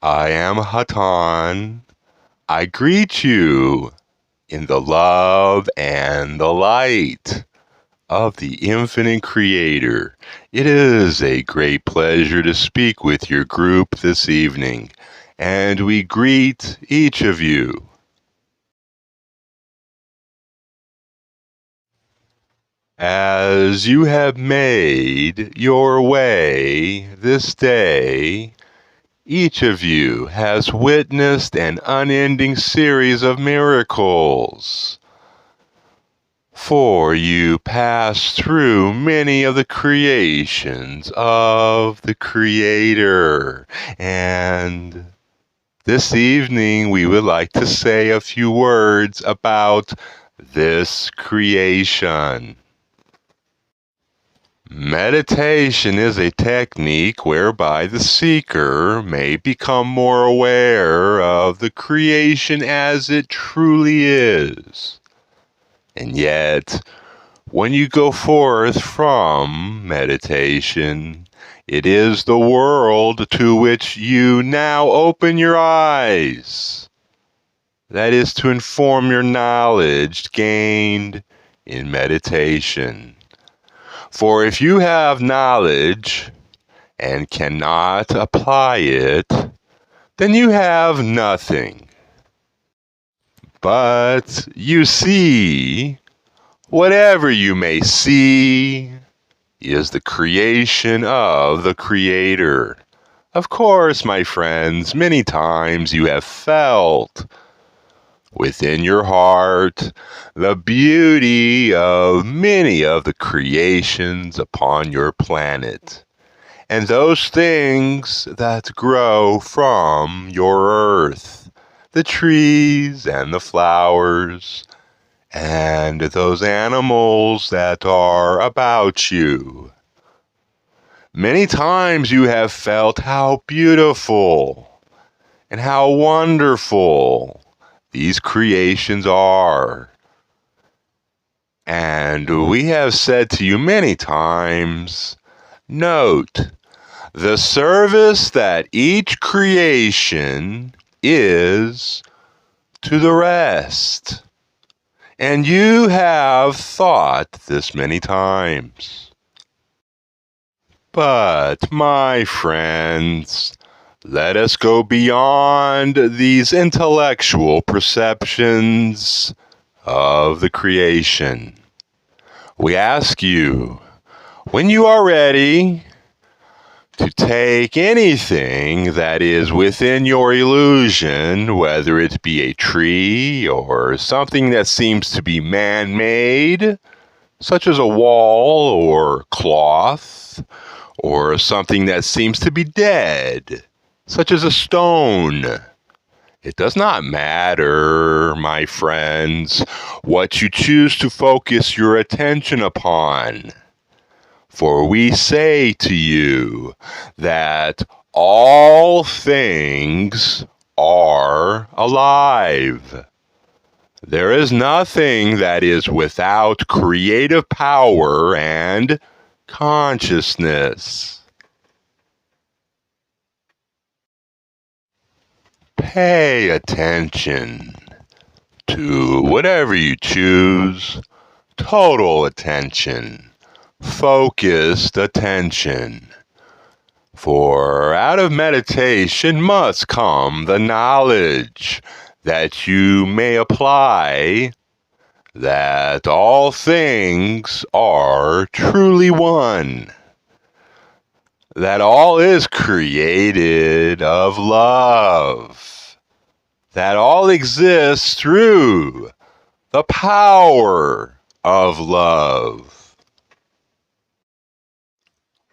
I am Hatan. I greet you in the love and the light of the infinite creator. It is a great pleasure to speak with your group this evening, and we greet each of you. As you have made your way this day, each of you has witnessed an unending series of miracles. For you pass through many of the creations of the Creator. And this evening we would like to say a few words about this creation. Meditation is a technique whereby the seeker may become more aware of the creation as it truly is. And yet, when you go forth from meditation, it is the world to which you now open your eyes. That is to inform your knowledge gained in meditation. For if you have knowledge and cannot apply it, then you have nothing. But you see, whatever you may see is the creation of the Creator. Of course, my friends, many times you have felt within your heart the beauty of many of the creations upon your planet, and those things that grow from your earth, the trees and the flowers, and those animals that are about you. Many times you have felt how beautiful and how wonderful these creations are. And we have said to you many times, note the service that each creation is to the rest. And you have thought this many times. But, my friends, let us go beyond these intellectual perceptions of the creation. We ask you, when you are ready, to take anything that is within your illusion, whether it be a tree or something that seems to be man-made, such as a wall or cloth, or something that seems to be dead, such as a stone. It does not matter, my friends, what you choose to focus your attention upon. For we say to you that all things are alive. There is nothing that is without creative power and consciousness. Pay attention to whatever you choose, total attention, focused attention. For out of meditation must come the knowledge that you may apply that all things are truly one, that all is created of love, that all exists through the power of love.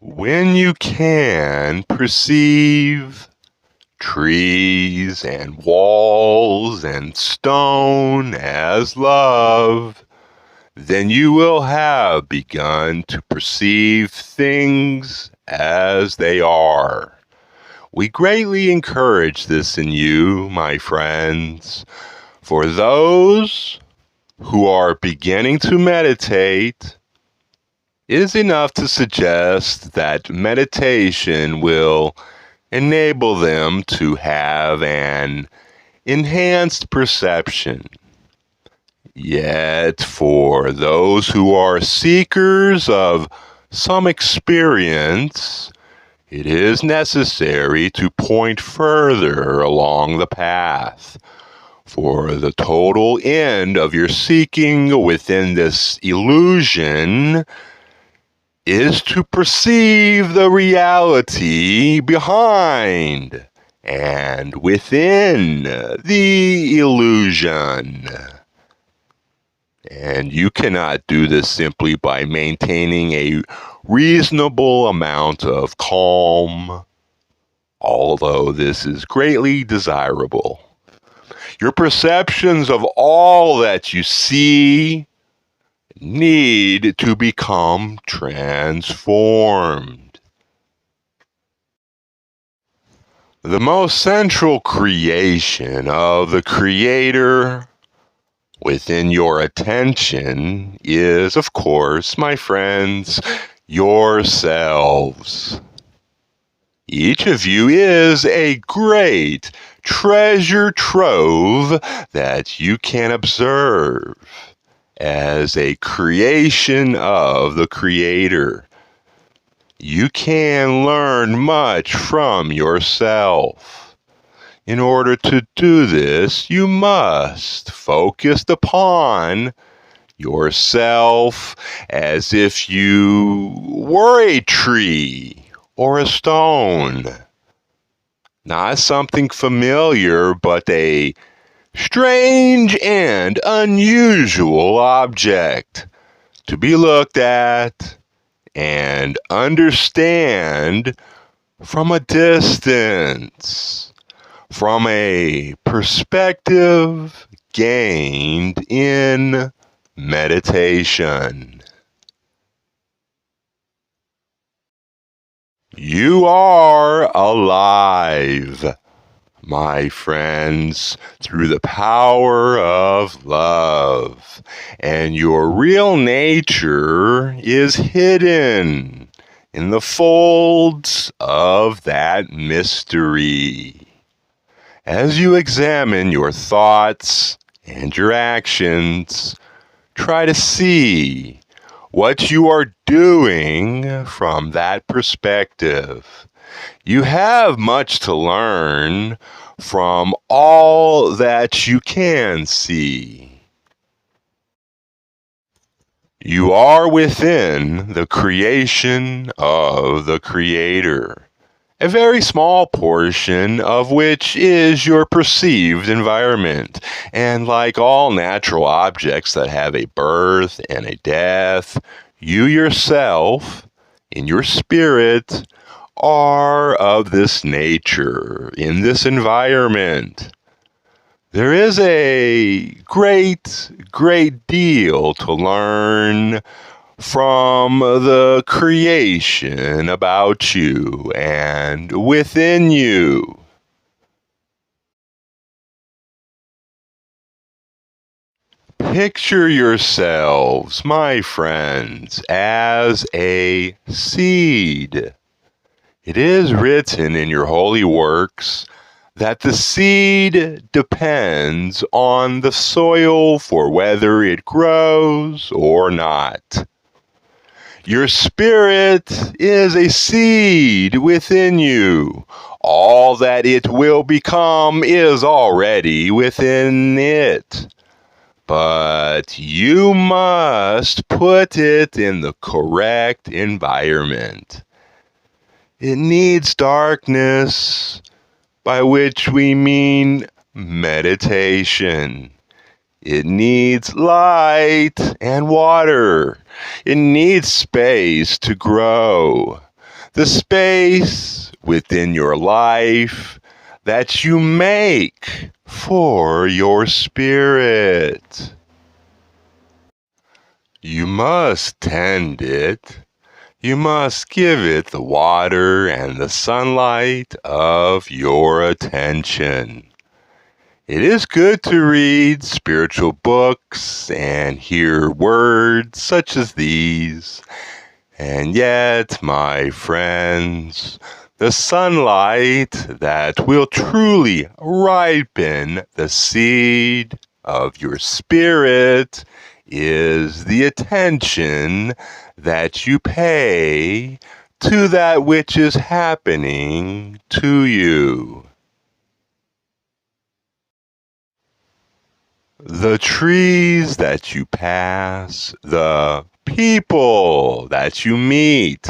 When you can perceive trees and walls and stone as love, then you will have begun to perceive things as they are. We greatly encourage this in you, my friends. For those who are beginning to meditate, it is enough to suggest that meditation will enable them to have an enhanced perception. Yet, for those who are seekers of some experience, it is necessary to point further along the path. For the total end of your seeking within this illusion is to perceive the reality behind and within the illusion. And you cannot do this simply by maintaining a reasonable amount of calm, although this is greatly desirable. Your perceptions of all that you see need to become transformed. The most central creation of the Creator within your attention is, of course, my friends, yourselves. Each of you is a great treasure trove that you can observe as a creation of the Creator. You can learn much from yourself. In order to do this, you must focus upon yourself as if you were a tree or a stone. Not something familiar, but a strange and unusual object to be looked at and understand from a distance, from a perspective gained in meditation. You are alive, my friends, through the power of love, and your real nature is hidden in the folds of that mystery. As you examine your thoughts and your actions, try to see what you are doing from that perspective. You have much to learn from all that you can see. You are within the creation of the Creator, a very small portion of which is your perceived environment. And like all natural objects that have a birth and a death, you yourself, in your spirit, are of this nature, in this environment. There is a great, great deal to learn from the creation about you and within you. Picture yourselves, my friends, as a seed. It is written in your holy works that the seed depends on the soil for whether it grows or not. Your spirit is a seed within you. All that it will become is already within it. But you must put it in the correct environment. It needs darkness, by which we mean meditation. It needs light and water. It needs space to grow. The space within your life that you make for your spirit. You must tend it. You must give it the water and the sunlight of your attention. It is good to read spiritual books and hear words such as these. And yet, my friends, The sunlight that will truly ripen the seed of your spirit is the attention that you pay to that which is happening to you. The trees that you pass, the people that you meet,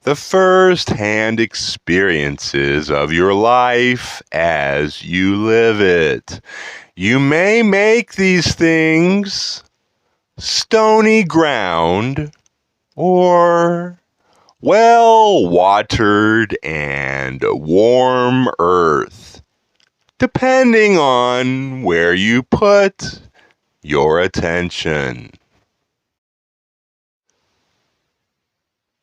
the first-hand experiences of your life as you live it. You may make these things stony ground or well-watered and warm earth, depending on where you put your attention.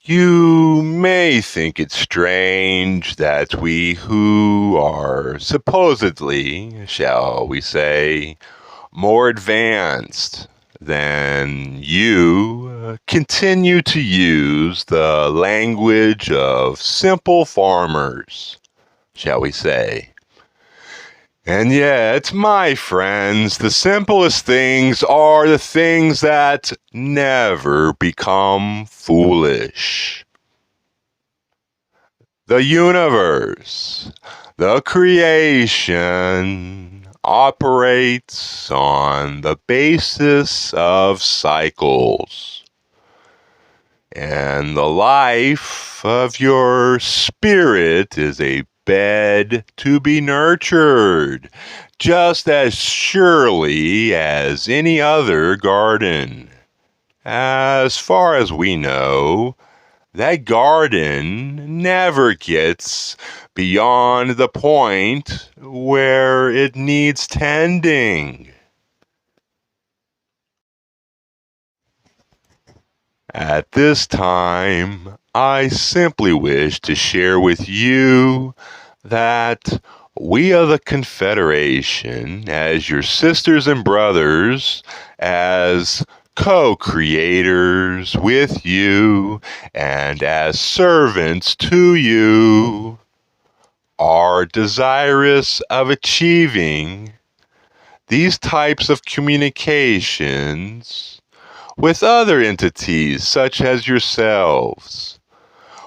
You may think it strange that we who are supposedly, shall we say, more advanced than you continue to use the language of simple farmers, shall we say. And yet, my friends, the simplest things are the things that never become foolish. The universe, the creation, operates on the basis of cycles. And the life of your spirit is a bed to be nurtured, just as surely as any other garden. As far as we know, that garden never gets beyond the point where it needs tending. At this time, I simply wish to share with you that we of the Confederation, as your sisters and brothers, as co-creators with you, and as servants to you, are desirous of achieving these types of communications with other entities such as yourselves.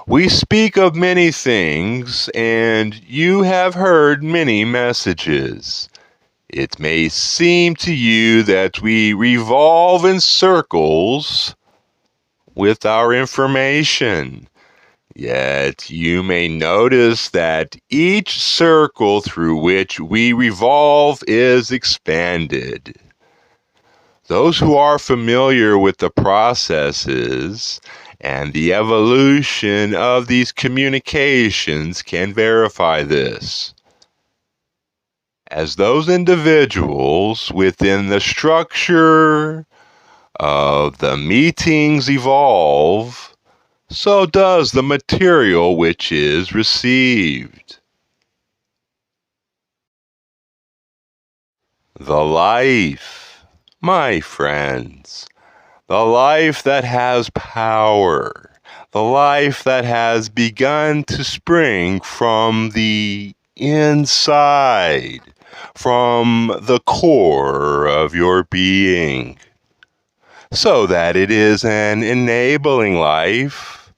We speak of many things, and you have heard many messages. It may seem to you that we revolve in circles with our information, yet you may notice that each circle through which we revolve is expanded. Those who are familiar with the processes and the evolution of these communications can verify this. As those individuals within the structure of the meetings evolve, so does the material which is received. The life, my friends, the life that has power, the life that has begun to spring from the inside, from the core of your being, so that it is an enabling life,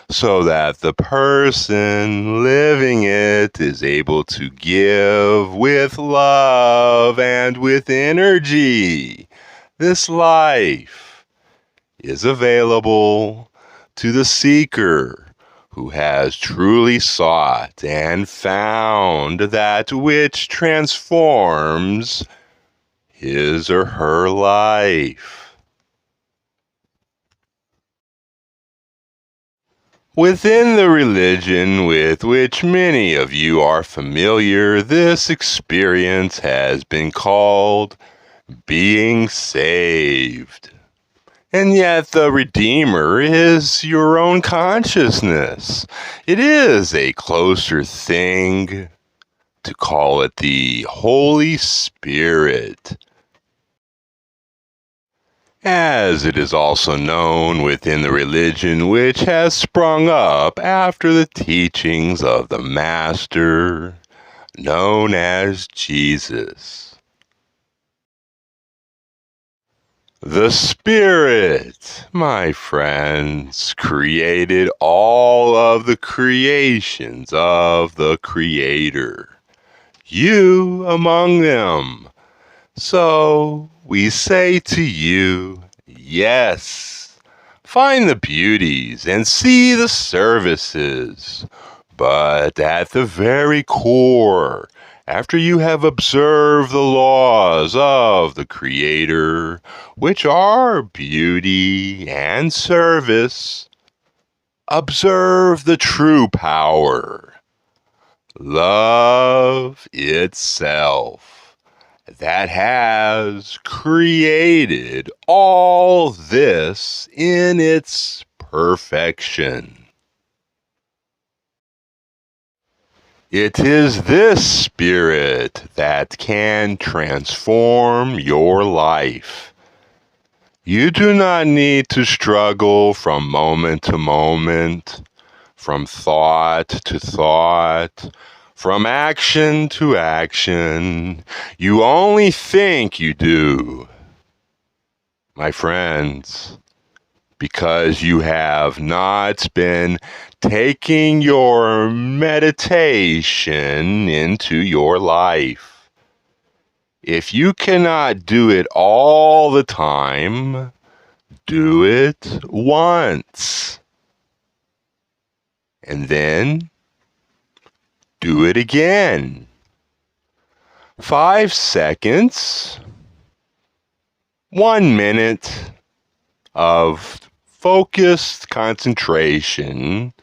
so that the person living it is able to give with love and with energy. This life is available to the seeker who has truly sought and found that which transforms his or her life. Within the religion with which many of you are familiar, this experience has been called being saved. And yet the Redeemer is your own consciousness. It is a closer thing to call it the Holy Spirit. as it is also known within the religion which has sprung up after the teachings of the Master, known as Jesus. The Spirit, my friends, created all of the creations of the Creator, you among them. So we say to you, yes, find the beauties and see the services, but at the very core, after you have observed the laws of the Creator, which are beauty and service, observe the true power, love itself, that has created all this in its perfection. It is this spirit that can transform your life. You do not need to struggle from moment to moment, from thought to thought, from action to action. You only think you do, my friends, because you have not been taking your meditation into your life. If you cannot do it all the time, do it once. And then do it again. 5 seconds, 1 minute of focused concentration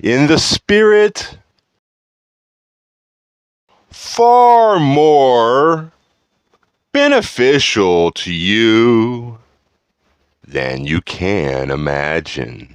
in the spirit, far more beneficial to you than you can imagine.